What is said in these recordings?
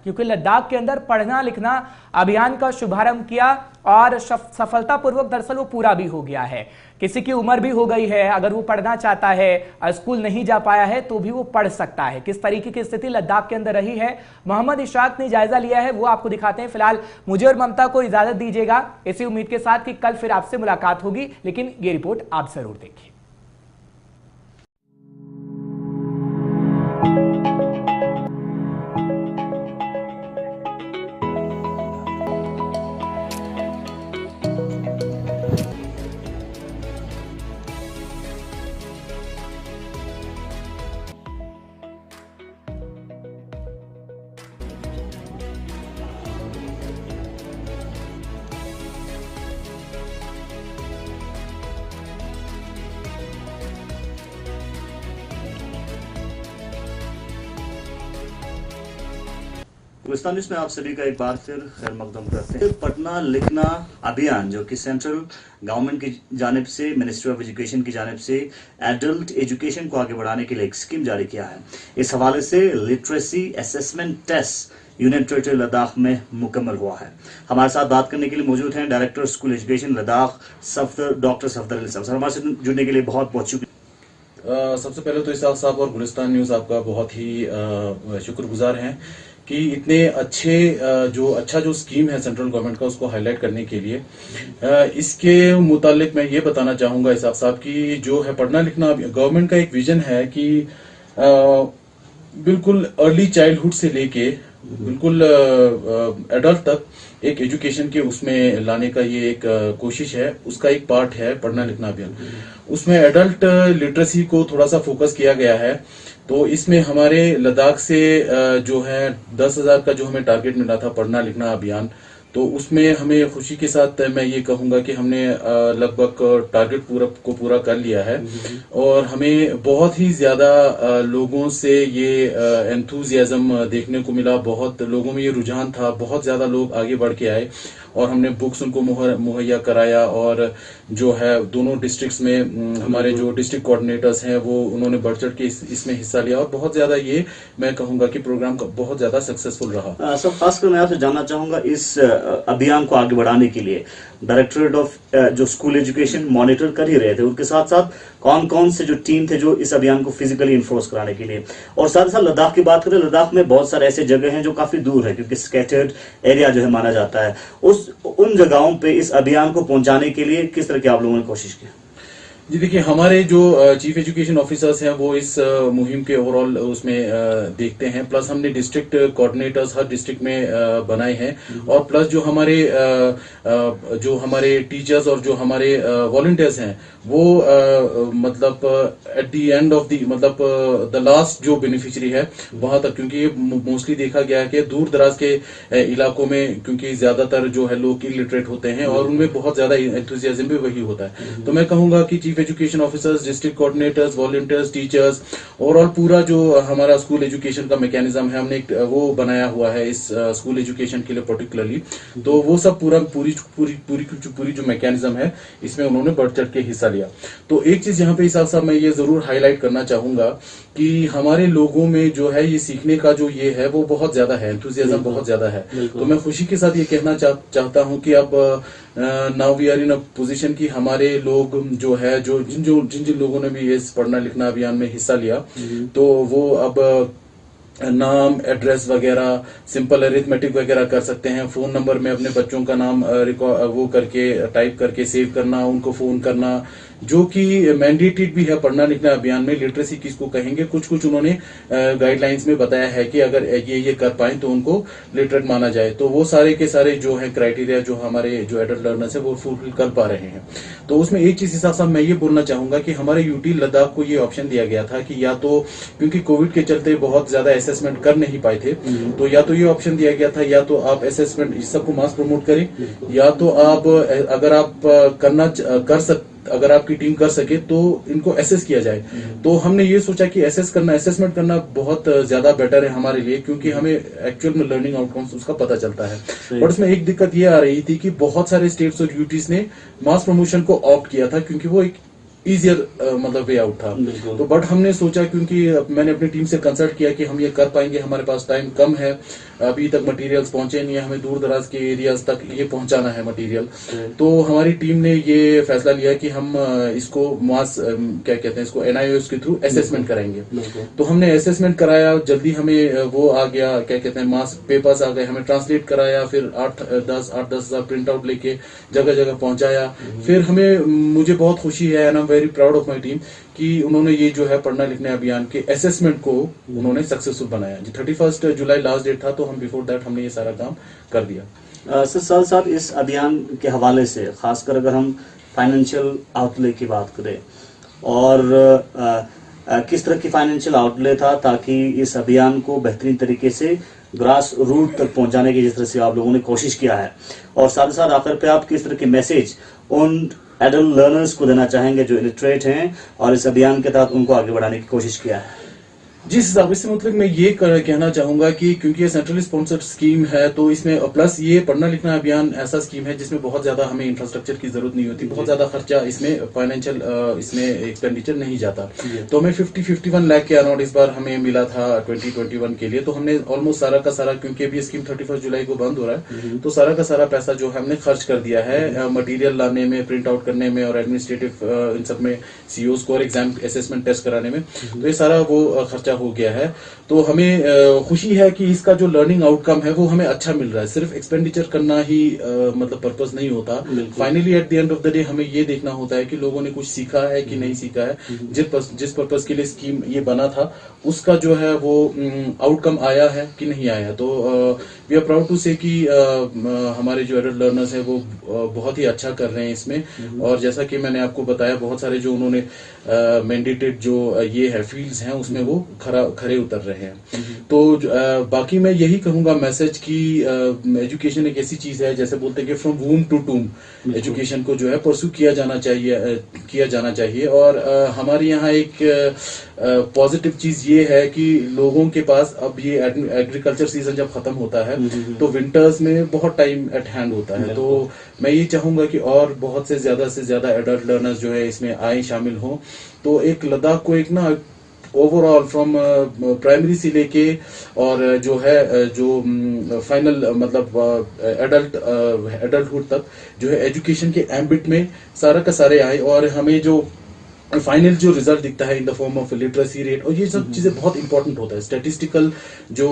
क्योंकि लद्दाख के अंदर पढ़ना लिखना अभियान का शुभारंभ किया और सफलतापूर्वक दरअसल वो पूरा भी हो गया है। किसी की उम्र भी हो गई है, अगर वो पढ़ना चाहता है, स्कूल नहीं जा पाया है तो भी वो पढ़ सकता है। किस तरीके की स्थिति लद्दाख के अंदर रही है, मोहम्मद इशराक ने जायजा लिया है, वो आपको दिखाते हैं। फिलहाल मुझे और ममता को इजाजत दीजिएगा इसी उम्मीद के साथ कि कल फिर आपसे मुलाकात होगी, लेकिन ये रिपोर्ट आप जरूर देखिए। गुलिस्तान न्यूज़ में आप सभी का एक बार फिर खैर मकदम करते हैं। पढ़ना लिखना अभियान जो कि सेंट्रल गवर्नमेंट की जानिब से, मिनिस्ट्री ऑफ एजुकेशन की जानिब से एडल्ट एजुकेशन को आगे बढ़ाने के लिए एक स्कीम जारी किया है। इस हवाले से literacy assessment test union territory Ladakh में मुकम्मल हुआ है। हमारे साथ बात करने के लिए मौजूद हैं director school education Ladakh doctor Safdar Ali साहब। हमारे से जुड़ने के लिए बहुत बहुत शुक्रिया। सबसे पहले तो इसाक साहब और गुलिस्तान न्यूज़ आपका बहुत ही शुक्रगुजार हैं कि इतने अच्छे जो स्कीम है सेंट्रल गवर्नमेंट का उसको हाईलाइट करने के लिए। इसके मुतालिक मैं ये बताना चाहूंगा इसाक साहब की जो है पढ़ना लिखना गवर्नमेंट का एक विजन है कि बिल्कुल अर्ली चाइल्डहुड से लेके बिल्कुल एडल्ट तक एक एजुकेशन के उसमें लाने का ये एक कोशिश है। उसका एक पार्ट है पढ़ना लिखना अभियान। उसमें एडल्ट लिटरेसी को थोड़ा सा फोकस किया गया है। तो इसमें हमारे लद्दाख से जो है 10,000 का जो हमें टारगेट मिला था पढ़ना लिखना अभियान, तो उसमें हमें खुशी के साथ मैं ये कहूंगा कि हमने लगभग टारगेट पूरा कर लिया है। और हमें बहुत ही ज्यादा लोगों से ये एंथुजियाज्म देखने को मिला। बहुत लोगों में ये रुझान था, बहुत ज्यादा लोग आगे बढ़ के आए और हमने बुक्स उनको मुहैया कराया। और जो है दोनों डिस्ट्रिक्ट्स में हमारे जो डिस्ट्रिक्ट कोऑर्डिनेटर्स हैं वो उन्होंने बढ़ चढ़ के इसमें हिस्सा लिया और बहुत ज्यादा ये मैं कहूंगा कि प्रोग्राम बहुत ज्यादा सक्सेसफुल रहा। सब खासकर मैं आपसे जानना चाहूंगा इस अभियान को आगे बढ़ाने के लिए डायरेक्टरेट ऑफ जो स्कूल एजुकेशन मॉनिटर कर ही रहे थे, उनके साथ साथ कौन कौन से जो टीम थे जो इस अभियान को फिजिकली इन्फोर्स कराने के लिए, और साथ ही साथ लद्दाख की बात करें, लद्दाख में बहुत सारे ऐसे जगह हैं जो काफी दूर है क्योंकि स्कैटर्ड एरिया जो है माना जाता है, उन जगहों पे इस अभियान को पहुंचाने के लिए किस तरह की आप लोगों ने कोशिश की? जी देखिए, हमारे जो चीफ एजुकेशन ऑफिसर्स हैं वो इस मुहिम के ओवरऑल उसमें देखते हैं। प्लस हमने डिस्ट्रिक्ट कोऑर्डिनेटर्स हर डिस्ट्रिक्ट में बनाए हैं। और प्लस जो हमारे टीचर्स और जो हमारे वॉलंटियर्स हैं वो मतलब at the end of the last जो बेनिफिशियरी है वहां तक, क्योंकि ये मोस्टली देखा गया है कि दूर दराज के इलाकों में क्योंकि ज्यादातर जो है लोग इलिटरेट होते हैं और उनमें बहुत ज्यादा एंथुसियाज्म भी वही होता है। तो मैं कहूंगा कि chief education officers, district coordinators, volunteers, teachers, overall पूरा जो हमारा स्कूल एजुकेशन का मैकेनिज्म है हमने वो बनाया हुआ है इस स्कूल एजुकेशन के लिए पर्टिकुलरली। तो वो सब पूरी जो मैकेनिज्म है इसमें उन्होंने बढ़ चढ़ के हिस्सा लिया। तो एक चीज यहाँ पे इस साथ मैं ये जरूर हाईलाइट करना चाहूंगा कि हमारे लोगों में जो है ये सीखने का जो ये है वो बहुत ज्यादा है, एंथुसियाज्म बहुत ज्यादा है। तो मैं खुशी के साथ ये कहना चाहता हूँ कि अब now we are in a position कि हमारे लोग जो है जिन लोगों ने भी इस पढ़ना लिखना अभियान में हिस्सा लिया तो वो अब नाम, एड्रेस वगैरह, सिंपल अरिथमेटिक वगैरह कर सकते हैं। फोन नंबर में अपने बच्चों का नाम वो करके टाइप करके सेव करना, उनको फोन करना, जो कि मैंडेटेड भी है पढ़ना लिखना अभियान में। लिटरेसी किसको कहेंगे, कुछ उन्होंने गाइडलाइंस में बताया है कि अगर ये कर पाए तो उनको लिटरेट माना जाए। तो वो सारे के सारे जो है क्राइटेरिया जो हमारे जो एडल्ट लर्नर्स है वो फुलफिल कर पा रहे हैं। तो उसमें एक चीज हिसाब से मैं ये बोलना चाहूंगा कि हमारे यूटी लद्दाख को ये ऑप्शन दिया गया था कि या तो क्योंकि कोविड के चलते बहुत ज्यादा असेसमेंट कर नहीं पाए थे, तो या तो ये ऑप्शन दिया गया था या तो आप असेसमेंट इस सबको मास प्रमोट करें, या तो आप अगर आप अगर आपकी टीम कर सके तो इनको एसेस किया जाए। तो हमने ये सोचा कि असेसमेंट करना बहुत ज्यादा बेटर है हमारे लिए, क्योंकि हमें एक्चुअल में लर्निंग आउटकम्स उसका पता चलता है। बट इसमें एक दिक्कत ये आ रही थी कि बहुत सारे स्टेट्स और यूटीज ने मास प्रमोशन को ऑप्ट किया था, क्योंकि वो एक ईजियर मतलब वे आउट था। तो बट हमने सोचा, क्योंकि मैंने अपनी टीम से कंसल्ट किया कि हम ये कर पाएंगे, हमारे पास टाइम कम है, अभी तक मटेरियल्स पहुंचे नहीं है, हमें दूर दराज के एरियाज तक ये पहुंचाना है मटेरियल। तो हमारी टीम ने ये फैसला लिया कि हम इसको मास क्या कहते हैं इसको NIOS के थ्रू असेसमेंट कराएंगे। तो हमने असेसमेंट कराया, जल्दी हमें वो आ गया, क्या कहते हैं मास पेपर्स आ गए, हमें ट्रांसलेट कराया, फिर 8-10 हजार प्रिंट आउट लेके जगह जगह पहुंचाया। फिर हमें मुझे बहुत खुशी है and I am very proud of my team कि उन्होंने ये जो है पढ़ना लिखने अभियान के असेसमेंट को उन्होंने सक्सेसफुल बनाया। 31 जुलाई लास्ट डेट था, तो हम बिफोर दैट हमने ये सारा काम कर दिया। सर साल साहब, इस अभियान के हवाले से खासकर अगर हम फाइनेंशियल आउटले की बात करें और किस तरह की फाइनेंशियल आउटले था ताकि इस अभियान को बेहतरीन तरीके से ग्रास रूट तक पहुंचाने की जिस तरह से आप लोगों ने कोशिश किया है, और साथ ही साथ आखिर पे आप किस तरह के मैसेज उन एडल्ट लर्नर्स को देना चाहेंगे जो इलिटरेट हैं और इस अभियान के तहत उनको आगे बढ़ाने की कोशिश किया है? जी साहब, इससे मतलब मैं ये कहना चाहूंगा कि क्योंकि ये सेंट्रली स्पॉन्सर्ड स्कीम है, तो इसमें प्लस ये पढ़ना लिखना अभियान ऐसा स्कीम है जिसमें बहुत ज्यादा हमें इंफ्रास्ट्रक्चर की जरूरत नहीं होती, बहुत ज्यादा खर्चा इसमें फाइनेंशियल इसमें एक्सपेंडिचर नहीं जाता। तो हमें 51 लाख के अराउंड इस बार हमें मिला था 2021 के लिए। तो हमने ऑलमोस्ट सारा का सारा, क्योंकि अभी स्कीम 31 जुलाई को बंद हो रहा है, तो सारा का सारा पैसा जो है हमने खर्च कर दिया है मटेरियल लाने में, प्रिंट आउट करने में और एडमिनिस्ट्रेटिव इन सब में, COs को और एग्जाम असेसमेंट टेस्ट कराने में। तो ये सारा वो खर्चा हो गया है। तो हमें खुशी है कि इसका जो लर्निंग आउटकम है वो हमें अच्छा मिल रहा है। सिर्फ एक्सपेंडिचर करना ही मतलब पर्पस नहीं होता। Finally at the end of the day हमें ये देखना होता है कि लोगों ने कुछ सीखा है कि नहीं सीखा है, जिस पर्पस के लिए स्कीम ये बना था उसका जो है वो आउटकम आया है कि नहीं आया। तो वी आर प्राउड टू से कि हमारे जो एडल्ट लर्नर्स हैं वो बहुत ही अच्छा कर रहे हैं इसमें। और जैसा कि मैंने आपको बताया, बहुत सारे जो उन्होंने मैंडेटेड जो ये है फील्ड्स हैं उसमें वो खरे उतर रहे हैं। तो बाकी मैं यही कहूंगा मैसेज कि एजुकेशन एक ऐसी चीज है, जैसे बोलते हैं कि फ्रॉम वूम टू टूम एजुकेशन को जो है परस्यू किया जाना चाहिए। और हमारे यहाँ एक पॉजिटिव चीज ये है कि लोगों के पास अब ये एग्रीकल्चर सीजन जब खत्म होता है तो विंटर्स में बहुत टाइम एट हैंड होता है। तो मैं ये चाहूंगा कि और बहुत से ज्यादा एडल्ट लर्नर्स जो है इसमें आए, शामिल हों। तो एक लद्दाख को एक ना ओवरऑल फ्रॉम प्राइमरी से लेके और जो है जो फाइनल मतलब एडल्टहुड तक जो है एजुकेशन के एम्बिट में सारा का सारे आए, और हमें जो फाइनल जो रिजल्ट दिखता है in the form of literacy rate, और ये सब चीजें बहुत इंपॉर्टेंट होता है। स्टैटिस्टिकल जो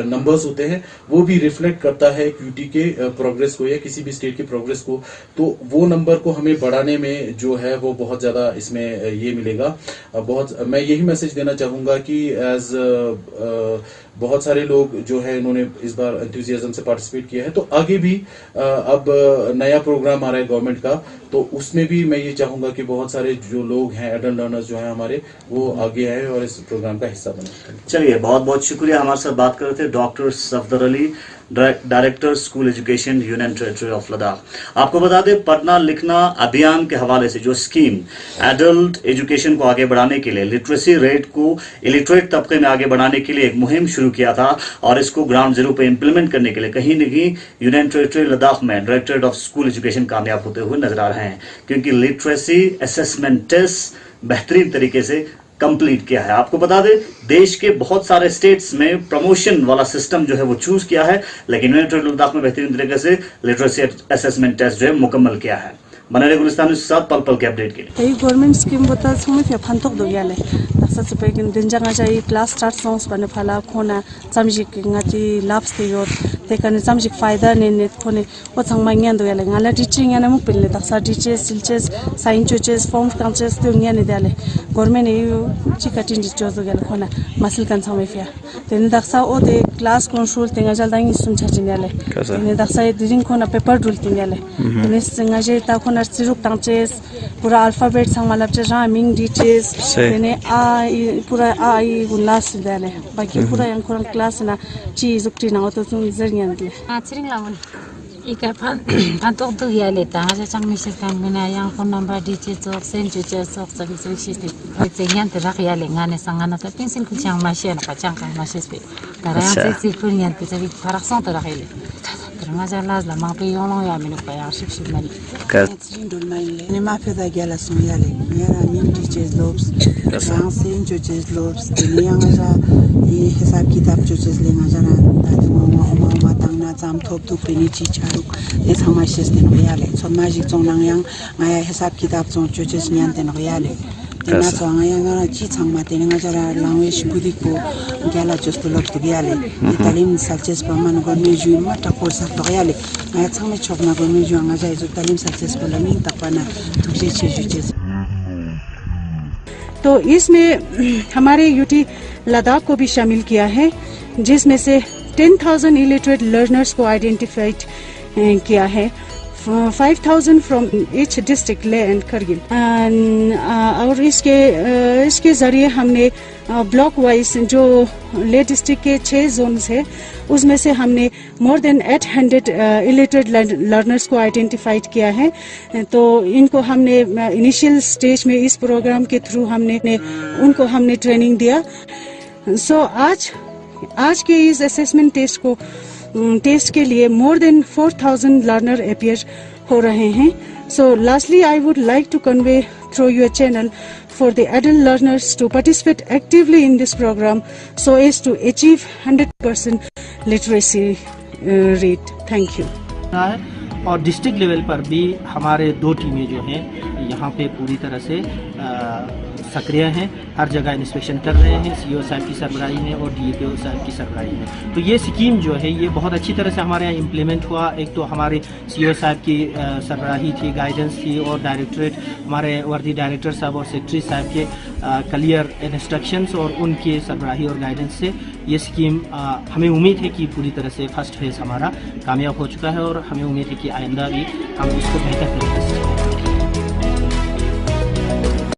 नंबर्स होते हैं वो भी रिफ्लेक्ट करता है यूटी के प्रोग्रेस को या किसी भी स्टेट के प्रोग्रेस को। तो वो नंबर को हमें बढ़ाने में जो है वो बहुत ज्यादा इसमें ये मिलेगा। मैं यही मैसेज देना चाहूंगा कि एज बहुत सारे लोग जो है इन्होंने इस बार एंथुसियाज्म से पार्टिसिपेट किया है, तो आगे भी अब नया प्रोग्राम आ रहा है गवर्नमेंट का, तो उसमें भी मैं ये चाहूंगा कि बहुत सारे जो लोग हैं एडल्ट लर्नर्स जो हैं हमारे, वो आगे आए और इस प्रोग्राम का हिस्सा बने। चलिए, बहुत बहुत शुक्रिया। हमारे साथ बात कर रहे थे doctor Safdar Ali, director school education union territory of Ladakh. आपको बता दें, पढ़ना लिखना अभियान के हवाले से जो स्कीम एडल्ट एजुकेशन को आगे बढ़ाने के लिए, लिटरेसी रेट को इलिटरेट तबके में आगे बढ़ाने के लिए एक मुहिम शुरू किया था, और इसको ग्राउंड जीरो पे इंप्लीमेंट करने के लिए कहीं न कहीं यूनियन टेरिटरी लद्दाख में डायरेक्टरेट ऑफ स्कूल एजुकेशन कामयाब होते हुए नजर आ रहे हैं, क्योंकि लिटरेसी असेसमेंट टेस्ट बेहतरीन तरीके से कंप्लीट किया है। आपको बता दें, देश के बहुत सारे स्टेट्स में प्रमोशन वाला सिस्टम जो है वो चूज किया है, लेकिन यूनियन टेरिटरी लद्दाख में बेहतरीन तरीके से लिटरेसी असेसमेंट टेस्ट जो है मुकम्मल किया है। बने रहे गुलिस्तान न्यूज़ के साथ पल पल के अपडेट के लिए। गवर्नमेंट स्कीम बता समय फिर फंतोक दो याले तक्सा से पे दिनजा जाई क्लास स्टार्ट सॉन्ग्स बने फला खोना समझिक ngati लाप्स के योर ते कने समझिक फायदा ने ने खोने ओ संगमांगियान दो याले ngala टीचिंग याने मु पिले तक्सा टीचर्स सिलचेस साइन चोचेस फॉर्म काउंसेस तो याने दाले गवर्नमेंट ए चिकाटिन जो दो याले खोना मसल kan समय फिर तेने तक्सा ओ ते क्लास कंट्रोल तेंगा जल्दांगी सुन छचिन याले तेने तक्सा दिरिंग खोना पेपर रूल तिन याले तेने संगा जे ता खोना सिरुक तांचेस पूरा अल्फाबेट संग मतलब जे रामिंग डीचेस तेने आ पूरा आई गुलास दाले बाकी पूरा yang kurang kelas na ci zukti na auto sun zernian de sering lawan ika pantok tu ya leta ha chang mi kan mena yang phone number details sok sen chuche sok service system ai cenyan te rak ya le ngane sangana ta pensil ku chang ma she na pa chang ka ma she spe karang se si kun yan te sabi parak son ta rak ele teranga jalas la mape yono ya minu pa ya ship mali Tsindul maile ne ma feda gala son yale mera min teachers lobs français teachers lobs ni anga ja e hisab kitab teachers le nga jara ma tang na jam thop tu peni chi charu e sama shes ne no yale so magic chong nang yang nga hisab kitab chong teachers nyan te no yale Tena chong nga nga chi chang ma te nga jara language budi ko gala just lob tu yale talim success pa man go me ju ma ta ko sa to yale nga chang me chok na go me ju nga ja ju talim success ko la min ta pa na tu je che ju je तो इसमें हमारे UT Ladakh को भी शामिल किया है जिसमें से 10,000 इलिटरेट लर्नर्स को आइडेंटिफाइड किया है 5,000 फ्रॉम ईच डिस्ट्रिक्ट ले एंड करगिल और इसके जरिए हमने ब्लॉक वाइज जो ले डिस्ट्रिक्ट के 6 जोन्स है उसमें से हमने मोर देन 800 इलिटरेट लर्नर्स को आइडेंटिफाइड किया है तो इनको हमने इनिशियल स्टेज में इस प्रोग्राम के थ्रू उनको हमने ट्रेनिंग दिया सो आज के इस असेसमेंट टेस्ट के लिए मोर देन 4,000 लर्नर अपीयर हो रहे हैं so lastly I would like to convey through your channel for the adult learners to participate actively in this program so as to achieve 100% literacy rate. Thank you. और district level पर भी हमारे 2 टीमें जो हैं यहाँ पे पूरी तरह से सक्रिय हैं, हर जगह इंस्पेक्शन कर रहे हैं सीईओ साहब की सरबराही में और डीईओ साहब की सरबराही में। तो ये स्कीम जो है ये बहुत अच्छी तरह से हमारे यहाँ इम्प्लीमेंट हुआ। एक तो हमारे सीईओ साहब की सरबराही थी, गाइडेंस थी और डायरेक्टरेट हमारे वर्दी डायरेक्टर साहब और सेक्रेटरी साहब के क्लियर इंस्ट्रक्शंस और उनके सरबराही और गाइडेंस से ये स्कीम हमें उम्मीद है कि पूरी तरह से फर्स्ट फेज़ हमारा कामयाब हो चुका है और हमें उम्मीद है कि आइंदा भी हम इसको बेहतर तरीके से